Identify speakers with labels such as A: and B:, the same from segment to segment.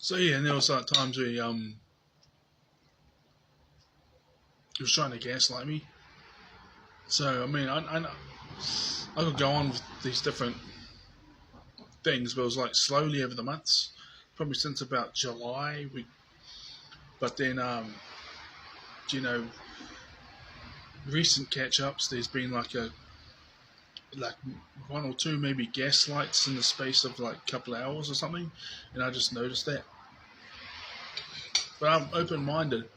A: So yeah, and there was like times where he was trying to gaslight me. So I mean, I could go on with these different things, but it was like slowly over the months, probably since about July. But then you know, recent catch ups, there's been like one or two maybe gaslights in the space of like a couple of hours or something, and I just noticed that. But I'm open minded.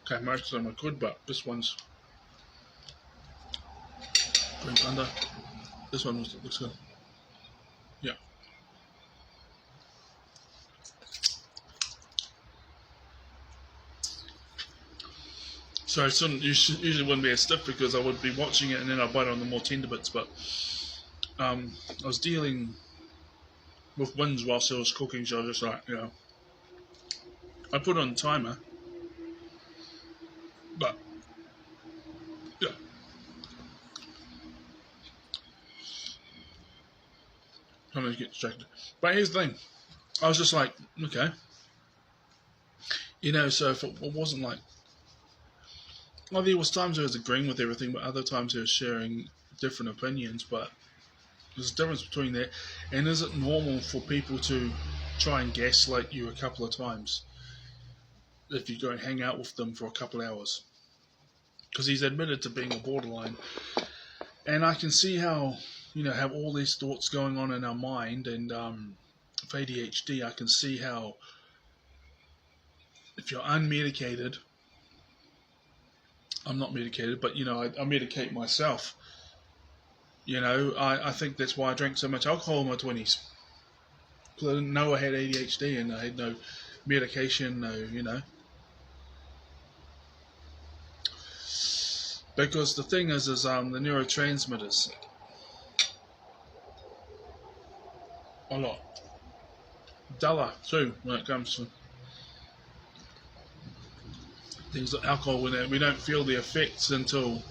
A: Okay, most of them are good, but this one's going under. This one looks good. Yeah. So it usually wouldn't be as stiff because I would be watching it and then I bite on the more tender bits. But I was dealing with wins whilst I was cooking, so I was just like, I put on a timer, but yeah, sometimes get distracted. But here's the thing, I was just like, okay, so if it wasn't like, well, there was times I was agreeing with everything, but other times I was sharing different opinions. But there's a difference between that, and is it normal for people to try and gaslight you a couple of times if you go and hang out with them for a couple of hours? Because he's admitted to being a borderline, and I can see how have all these thoughts going on in our mind, and with ADHD, I can see how if you're unmedicated, I'm not medicated, but I medicate myself. I think that's why I drank so much alcohol in my 20s. Because I didn't know I had ADHD and I had no medication, Because the thing is the neurotransmitters, a lot. Duller too when it comes to things like alcohol. We don't feel the effects until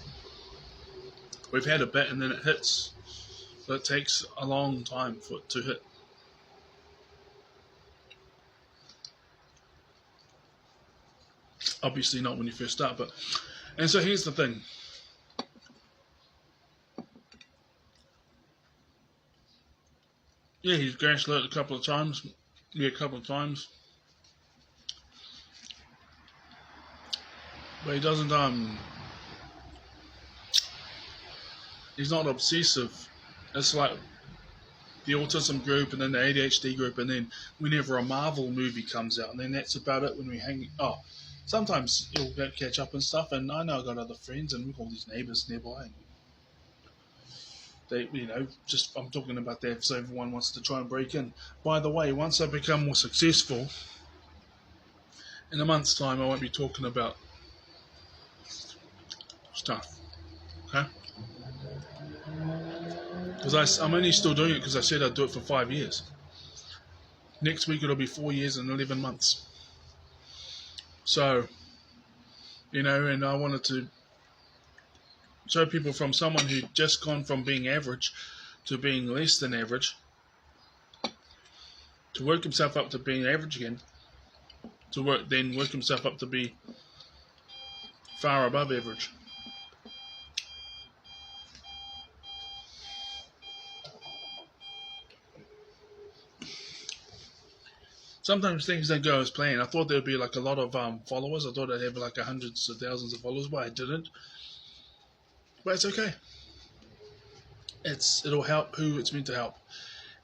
A: we've had a bit and then it hits. So it takes a long time for it to hit. Obviously not when you first start, and so here's the thing. Yeah, he's gaslit a couple of times. Yeah, a couple of times. But he doesn't he's not obsessive. It's like the autism group and then the ADHD group, and then whenever a Marvel movie comes out, and then that's about it when we hang. Sometimes he'll catch up and stuff, and I know I've got other friends and we've got all these neighbours nearby. And they, just I'm talking about that, so everyone wants to try and break in. By the way, once I become more successful, in a month's time, I won't be talking about stuff, okay? Because I'm only still doing it because I said I'd do it for 5 years. Next week it'll be 4 years and 11 months. So, and I wanted to show people from someone who just gone from being average to being less than average, to work himself up to being average again, to work himself up to be far above average. Sometimes things don't go as planned. I thought there'd be like a lot of followers. I thought I'd have like hundreds of thousands of followers, but I didn't. But it's okay. It'll help who it's meant to help.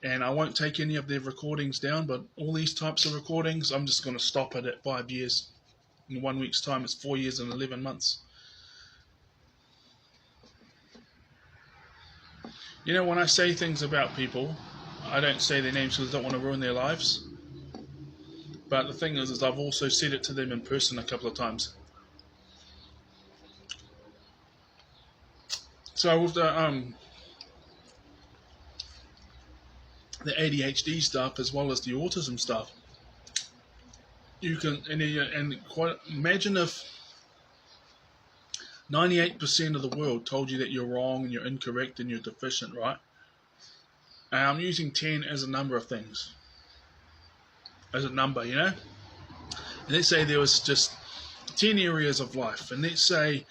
A: And I won't take any of their recordings down, but all these types of recordings, I'm just going to stop it at 5 years. In 1 week's time, it's 4 years and 11 months. When I say things about people, I don't say their names because I don't want to ruin their lives. But the thing is I've also said it to them in person a couple of times. So with the ADHD stuff as well as the autism stuff, you can and quite imagine if 98% of the world told you that you're wrong and you're incorrect and you're deficient, right? And I'm using 10 as a number of things. As a number, you know? And let's say there was just 10 areas of life. And let's say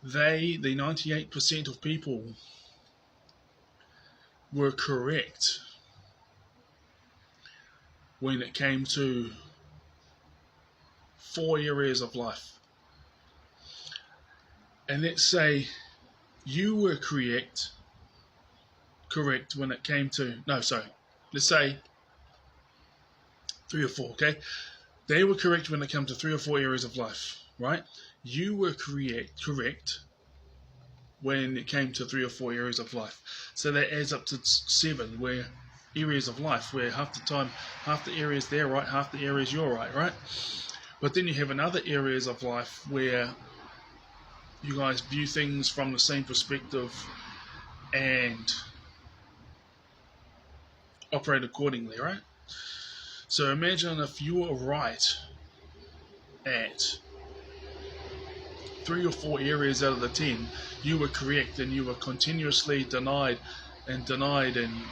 A: the 98% of people, were correct when it came to 4 areas of life. And let's say you were correct when it came to, let's say 3 or 4, okay? They were correct when it came to 3 or 4 areas of life, right? You were correct when it came to 3 or 4 areas of life. So that adds up to 7 where areas of life, where half the time, half the areas they're right, half the areas you're right? But then you have another areas of life where you guys view things from the same perspective and operate accordingly, right? So imagine if you were right at 3 or 4 areas out of the 10, you were correct, and you were continuously denied and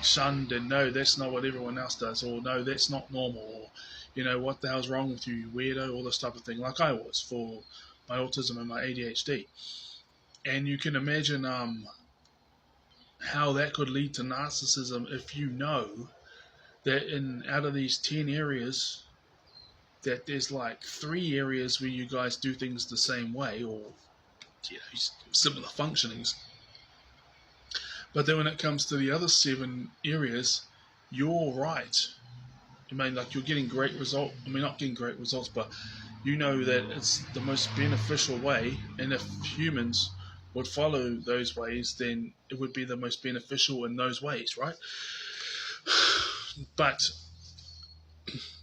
A: shunned, and no, that's not what everyone else does, or no, that's not normal, or you know, what the hell's wrong with you, you weirdo, all this type of thing, like I was for my autism and my ADHD. And you can imagine how that could lead to narcissism if you know that out of these 10 areas, that there's like 3 areas where you guys do things the same way, or you know, similar functionings. But then when it comes to the other 7 areas, you're right. I mean, like, you're getting great results. I mean, not getting great results, but you know that it's the most beneficial way, and if humans would follow those ways, then it would be the most beneficial in those ways, right? But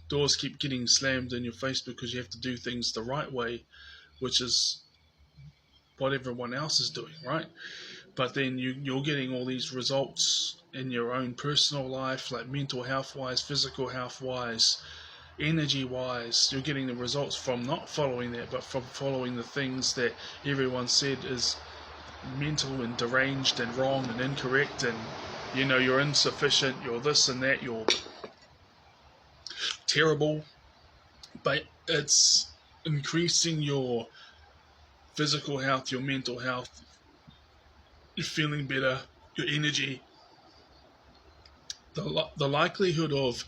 A: doors keep getting slammed in your face because you have to do things the right way, which is what everyone else is doing, right? But then you're getting all these results in your own personal life, like mental health wise, physical health wise, energy wise. You're getting the results from not following that, but from following the things that everyone said is mental and deranged and wrong and incorrect, and you know, you're insufficient, you're this and that, you're terrible. But it's increasing your physical health, your mental health, you're feeling better, your energy. The likelihood of,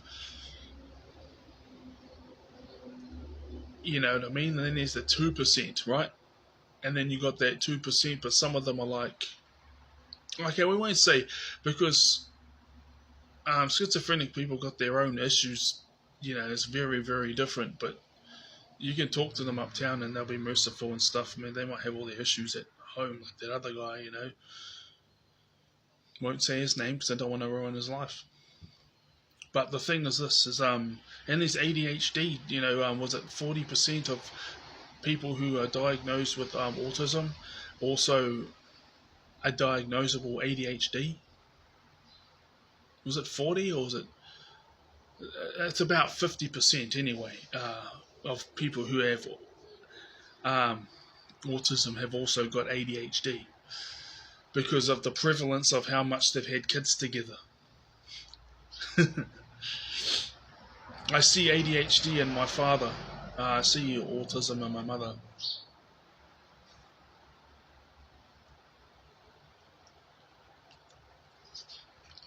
A: you know what I mean? And then there's the 2%, right? And then you got that 2%, but some of them are like, okay, we won't say, because schizophrenic people got their own issues, you know, it's very, very different, but you can talk to them uptown and they'll be merciful and stuff. I mean, they might have all their issues at home, like that other guy, you know. Won't say his name because I don't want to ruin his life. But the thing is this, is, and there's ADHD, you know, was it 40% of people who are diagnosed with autism also a diagnosable ADHD? Was it 40 or was it? It's about 50% anyway of people who have autism have also got ADHD because of the prevalence of how much they've had kids together. I see ADHD in my father. I see autism in my mother.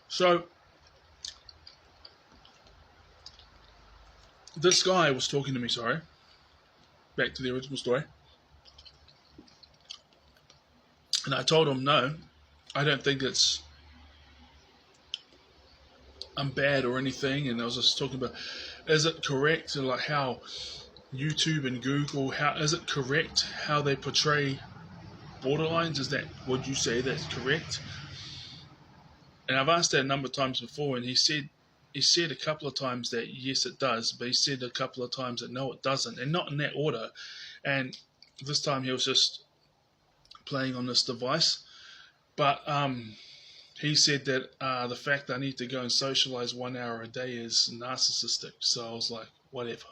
A: So, this guy was talking to me, back to the original story. And I told him, no, I don't think I'm bad or anything. And I was just talking about, is it correct, like how YouTube and Google, is it correct how they portray borderlines? Would you say that's correct? And I've asked that a number of times before, and he said a couple of times that yes, it does, but he said a couple of times that no, it doesn't, and not in that order. And this time he was just playing on this device. But he said that the fact that I need to go and socialize 1 hour a day is narcissistic. So I was like, whatever.